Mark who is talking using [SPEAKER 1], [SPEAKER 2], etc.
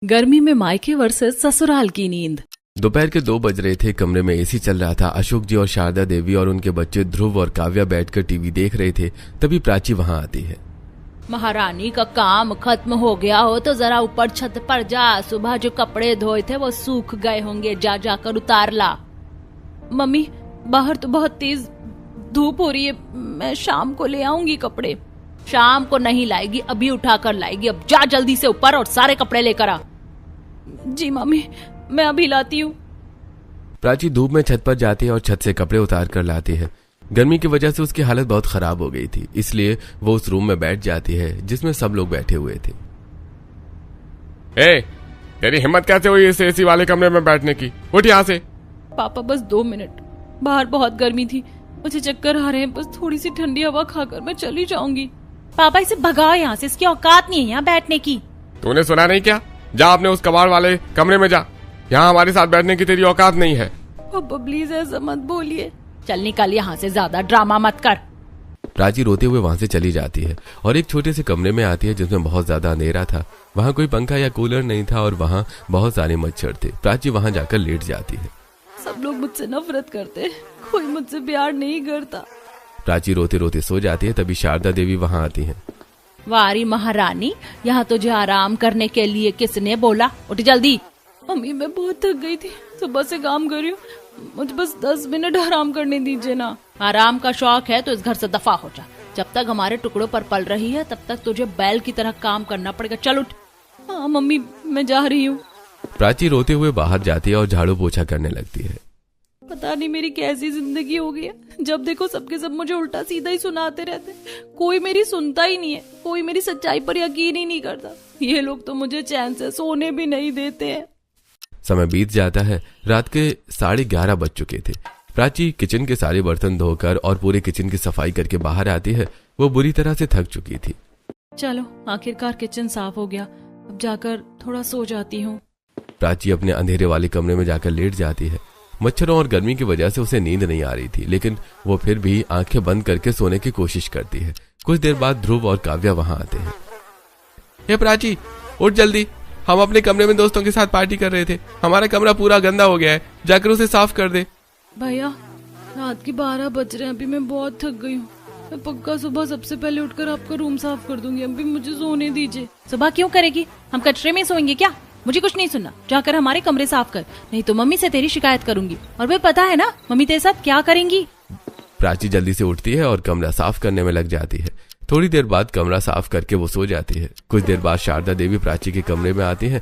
[SPEAKER 1] गर्मी में मायके वर्सेस ससुराल की नींद।
[SPEAKER 2] दोपहर के 2 बज रहे थे। कमरे में एसी चल रहा था। अशोक जी और शारदा देवी और उनके बच्चे ध्रुव और काव्या बैठकर टीवी देख रहे थे। तभी प्राची वहां आती है।
[SPEAKER 1] महारानी का काम खत्म हो गया हो तो जरा ऊपर छत पर जा। सुबह जो कपड़े धोए थे वो सूख गए होंगे, जा जाकर उतार ला। मम्मी, बाहर तो बहुत तेज धूप हो रही है, मैं शाम को ले आऊंगी कपड़े। शाम को नहीं लाएगी, अभी उठा कर लाएगी। अब जा जल्दी से ऊपर और सारे कपड़े लेकर आ। जी मम्मी, मैं अभी लाती हूँ।
[SPEAKER 2] प्राची धूप में छत पर जाती है और छत से कपड़े उतार कर लाती है। गर्मी की वजह से उसकी हालत बहुत खराब हो गई थी, इसलिए वो उस रूम में बैठ जाती है जिसमें सब लोग बैठे हुए थे।
[SPEAKER 3] तेरी हिम्मत कैसे हुई इस एसी वाले कमरे में बैठने की? उठ यहाँ से।
[SPEAKER 1] पापा बस 2 मिनट, बाहर बहुत गर्मी थी, मुझे चक्कर आ रहे हैं, बस थोड़ी सी ठंडी हवा खाकर मैं चली जाऊंगी। पापा इसे भगाओ यहाँ से, इसकी औकात नहीं है यहाँ बैठने की।
[SPEAKER 3] तूने सुना नहीं क्या? जा अपने उस कबाड़ वाले कमरे में जा, यहाँ हमारे साथ बैठने की तेरी औकात नहीं है।
[SPEAKER 1] पापा प्लीज ऐसा मत बोलिए। चल निकल यहाँ से, ज्यादा ड्रामा मत कर।
[SPEAKER 2] प्राची रोते हुए वहां से चली जाती है और एक छोटे से कमरे में आती है जिसमें बहुत ज्यादा अंधेरा था। वहां कोई पंखा या कूलर नहीं था और वहां बहुत सारे मच्छर थे। प्राची वहां जाकर लेट जाती है।
[SPEAKER 1] सब लोग मुझसे नफरत करते, कोई मुझसे प्यार नहीं करता।
[SPEAKER 2] प्राची रोते रोते सो जाती है। तभी शारदा देवी वहां आती हैं।
[SPEAKER 1] वारी महारानी, यहाँ तुझे आराम करने के लिए किसने बोला? उठ जल्दी। मम्मी मैं बहुत थक गई थी, सुबह से काम कर रही हूँ, मुझे बस 10 मिनट आराम करने दीजिए ना। आराम का शौक है तो इस घर से दफा हो जा। जब तक हमारे टुकड़ों पर पल रही है तब तक तुझे बैल की तरह काम करना पड़ेगा। चल उठ। हाँ मम्मी, मैं जा रही हूँ।
[SPEAKER 2] प्राची रोते हुए बाहर जाती है और झाड़ू पोछा करने लगती है।
[SPEAKER 1] पता नहीं मेरी कैसी जिंदगी हो गई है, जब देखो सबके सब मुझे उल्टा सीधा ही सुनाते रहते। कोई मेरी सुनता ही नहीं है, कोई मेरी सच्चाई पर यकीन ही नहीं करता। ये लोग तो मुझे चैन से सोने भी नहीं देते हैं।
[SPEAKER 2] समय बीत जाता है। रात के 11:30 बज चुके थे। प्राची किचन के सारे बर्तन धोकर और पूरे किचन की सफाई करके बाहर आती है। वो बुरी तरह से थक चुकी थी।
[SPEAKER 1] चलो आखिरकार किचन साफ हो गया, अब जाकर थोड़ा सो जाती हूँ।
[SPEAKER 2] प्राची अपने अंधेरे वाले कमरे में जाकर लेट जाती है। मच्छरों और गर्मी की वजह से उसे नींद नहीं आ रही थी, लेकिन वो फिर भी आंखें बंद करके सोने की कोशिश करती है। कुछ देर बाद ध्रुव और काव्या वहां आते हैं।
[SPEAKER 3] हे प्राची, उठ जल्दी, हम अपने कमरे में दोस्तों के साथ पार्टी कर रहे थे। हमारा कमरा पूरा गंदा हो गया है, जाकर उसे साफ कर दे।
[SPEAKER 1] भैया रात के 12 बज रहे हैं, अभी मैं बहुत थक गई हूँ। मैं पक्का सुबह सबसे पहले उठकर आपका रूम साफ कर दूंगी, अभी मुझे सोने दीजिए। सुबह क्यों करेगी? हम कचरे में सोएंगे क्या? मुझे कुछ नहीं सुनना, जाकर हमारे कमरे साफ कर, नहीं तो मम्मी से तेरी शिकायत करूंगी। और वे पता है ना मम्मी तेरे साथ क्या करेंगी।
[SPEAKER 2] प्राची जल्दी से उठती है और कमरा साफ करने में लग जाती है। थोड़ी देर बाद कमरा साफ करके वो सो जाती है। कुछ देर बाद शारदा देवी प्राची के कमरे में आती है